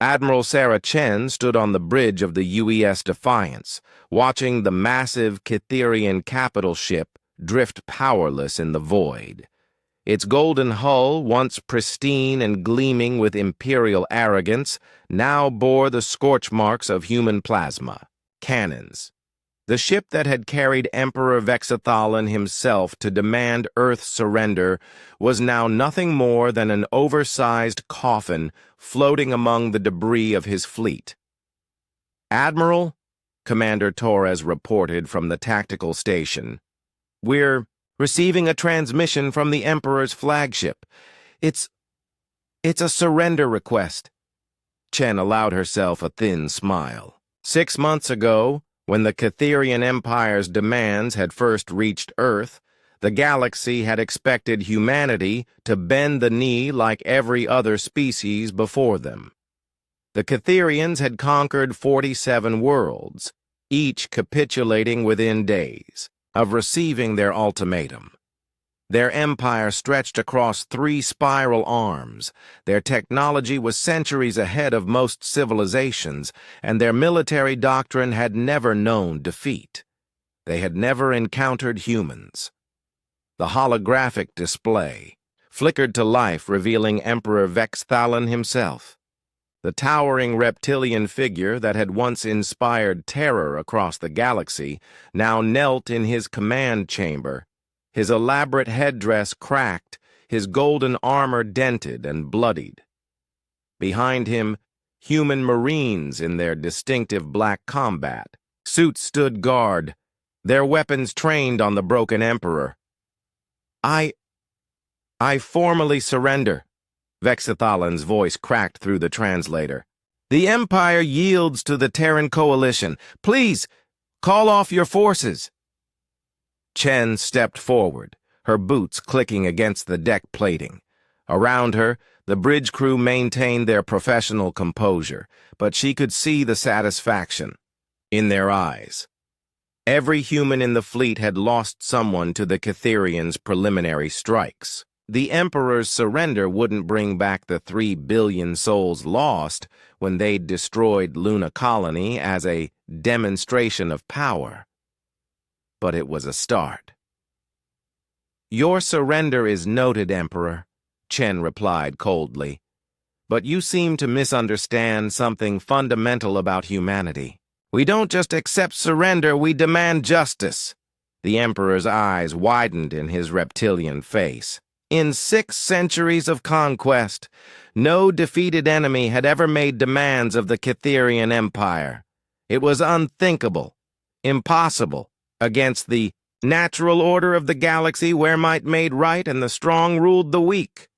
Admiral Sarah Chen stood on the bridge of the UES Defiance, watching the massive Cytherian capital ship drift powerless in the void. Its golden hull, once pristine and gleaming with imperial arrogance, now bore the scorch marks of human plasma, cannons. The ship that had carried Emperor Vexithalan himself to demand Earth's surrender was now nothing more than an oversized coffin floating among the debris of his fleet. "Admiral," Commander Torres reported from the tactical station, "we're receiving a transmission from the Emperor's flagship. It's a surrender request." Chen allowed herself a thin smile. 6 months ago, when the Cytherian Empire's demands had first reached Earth, the galaxy had expected humanity to bend the knee like every other species before them. The Cytherians had conquered 47 worlds, each capitulating within days of receiving their ultimatum. Their empire stretched across 3 spiral arms. Their technology was centuries ahead of most civilizations, and their military doctrine had never known defeat. They had never encountered humans. The holographic display flickered to life, revealing Emperor Vexithalan himself. The towering reptilian figure that had once inspired terror across the galaxy now knelt in his command chamber, his elaborate headdress cracked, his golden armor dented and bloodied. Behind him, human marines in their distinctive black combat suits stood guard, their weapons trained on the broken emperor. I formally surrender," Vexithalan's voice cracked through the translator. "The Empire yields to the Terran Coalition. Please, call off your forces." Chen stepped forward, her boots clicking against the deck plating. Around her, the bridge crew maintained their professional composure, but she could see the satisfaction in their eyes. Every human in the fleet had lost someone to the Cytherians' preliminary strikes. The Emperor's surrender wouldn't bring back the 3 billion souls lost when they'd destroyed Luna Colony as a demonstration of power. But it was a start. "Your surrender is noted, Emperor," Chen replied coldly. "But you seem to misunderstand something fundamental about humanity. We don't just accept surrender, we demand justice." The Emperor's eyes widened in his reptilian face. In 6 centuries of conquest, no defeated enemy had ever made demands of the Cytherian Empire. It was unthinkable, impossible, against the natural order of the galaxy where might made right and the strong ruled the weak.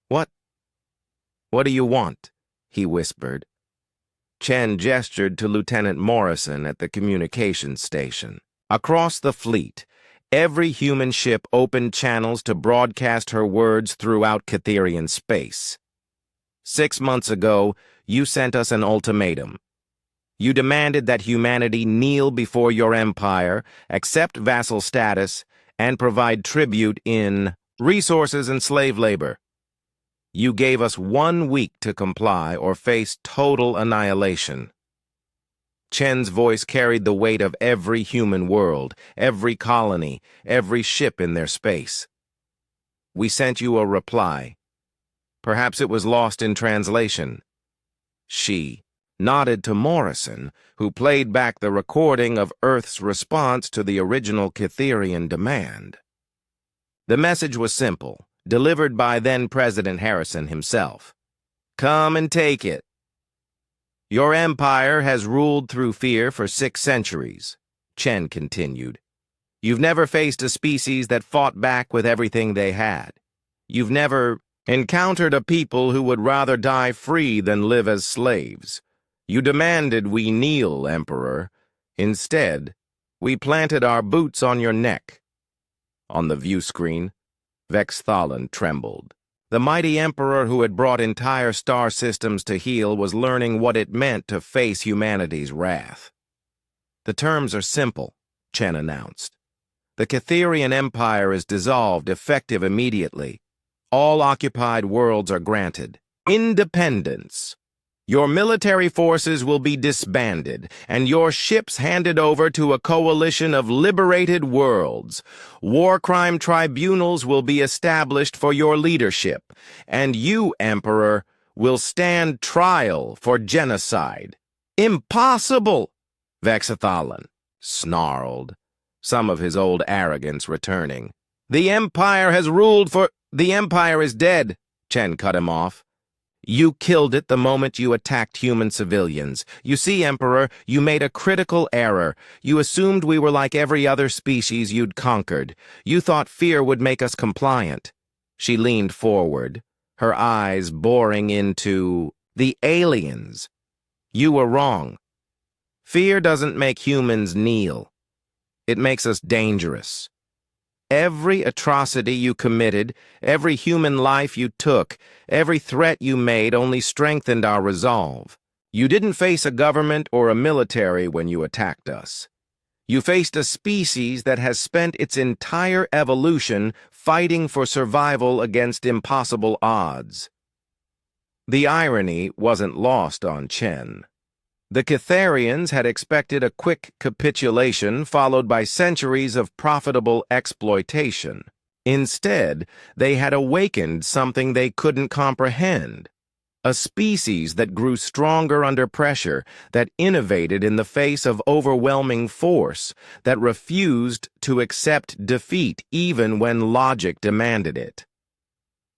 What do you want?" he whispered. Chen gestured to Lieutenant Morrison at the communications station. Across the fleet, every human ship opened channels to broadcast her words throughout Cytherian space. 6 months ago, you sent us an ultimatum. You demanded that humanity kneel before your empire, accept vassal status, and provide tribute in resources and slave labor. You gave us 1 week to comply or face total annihilation. Chen's voice carried the weight of every human world, every colony, every ship in their space. We sent you a reply. Perhaps it was lost in translation. She nodded to Morrison, who played back the recording of Earth's response to the original Cytherian demand. The message was simple, delivered by then-President Harrison himself. "Come and take it. Your empire has ruled through fear for 6 centuries, Chen continued. You've never faced a species that fought back with everything they had. You've never encountered a people who would rather die free than live as slaves. You demanded we kneel, Emperor. Instead, we planted our boots on your neck." On the view screen, Vexithalan trembled. The mighty Emperor who had brought entire star systems to heel was learning what it meant to face humanity's wrath. "The terms are simple," Chen announced. "The Cytherian Empire is dissolved, effective immediately. All occupied worlds are granted independence. Your military forces will be disbanded, and your ships handed over to a coalition of liberated worlds. War crime tribunals will be established for your leadership, and you, Emperor, will stand trial for genocide. Impossible! Vexathalan snarled, some of his old arrogance returning. The Empire has ruled for— The Empire is dead, Chen cut him off. You killed it the moment you attacked human civilians. You see, Emperor, you made a critical error. You assumed we were like every other species you'd conquered. You thought fear would make us compliant. She leaned forward, her eyes boring into the aliens. You were wrong. Fear doesn't make humans kneel. It makes us dangerous. Every atrocity you committed, every human life you took, every threat you made only strengthened our resolve. You didn't face a government or a military when you attacked us. You faced a species that has spent its entire evolution fighting for survival against impossible odds. The irony wasn't lost on Chen. The Catharians had expected a quick capitulation followed by centuries of profitable exploitation. Instead, they had awakened something they couldn't comprehend. A species that grew stronger under pressure, that innovated in the face of overwhelming force, that refused to accept defeat even when logic demanded it.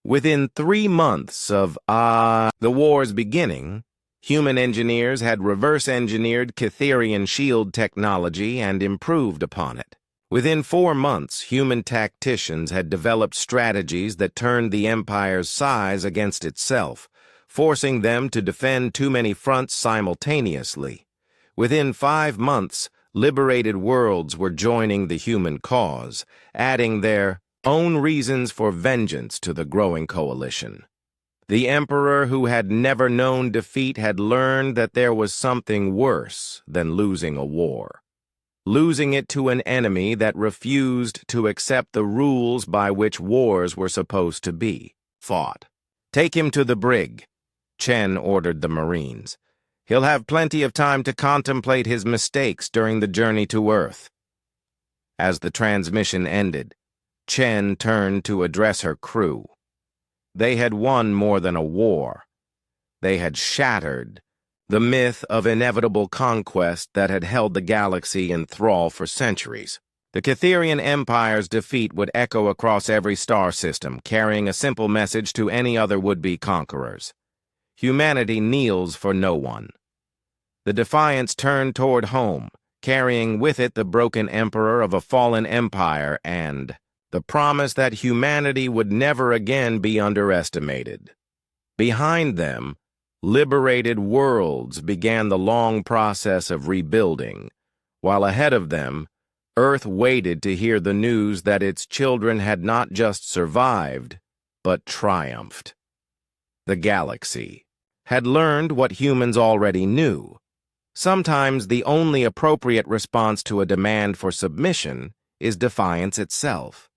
Within 3 months of the war's beginning, human engineers had reverse-engineered Catharian shield technology and improved upon it. Within 4 months, human tacticians had developed strategies that turned the Empire's size against itself, forcing them to defend too many fronts simultaneously. Within 5 months, liberated worlds were joining the human cause, adding their own reasons for vengeance to the growing coalition. The Emperor, who had never known defeat, had learned that there was something worse than losing a war. Losing it to an enemy that refused to accept the rules by which wars were supposed to be fought. Take him to the brig, Chen ordered the Marines. He'll have plenty of time to contemplate his mistakes during the journey to Earth. As the transmission ended, Chen turned to address her crew. They had won more than a war. They had shattered the myth of inevitable conquest that had held the galaxy in thrall for centuries. The Catharian Empire's defeat would echo across every star system, carrying a simple message to any other would-be conquerors. Humanity kneels for no one. The defiance turned toward home, carrying with it the broken emperor of a fallen empire and the promise that humanity would never again be underestimated. Behind them, liberated worlds began the long process of rebuilding, while ahead of them, Earth waited to hear the news that its children had not just survived, but triumphed. The galaxy had learned what humans already knew. Sometimes the only appropriate response to a demand for submission is defiance itself.